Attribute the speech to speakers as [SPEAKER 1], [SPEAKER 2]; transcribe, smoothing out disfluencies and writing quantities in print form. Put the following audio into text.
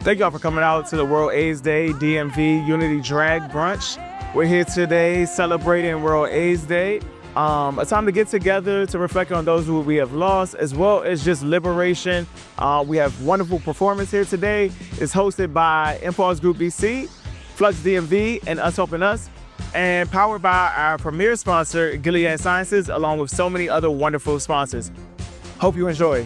[SPEAKER 1] Thank y'all for coming out to the World AIDS Day DMV Unity Drag Brunch. We're here today celebrating World AIDS Day. A time to get together to reflect on those who we have lost, as well as just liberation. We have wonderful performance here today. It's hosted by Impulse Group BC, Flux DMV, and Us Helping Us, and powered by our premier sponsor, Gilead Sciences, along with so many other wonderful sponsors. Hope you enjoy.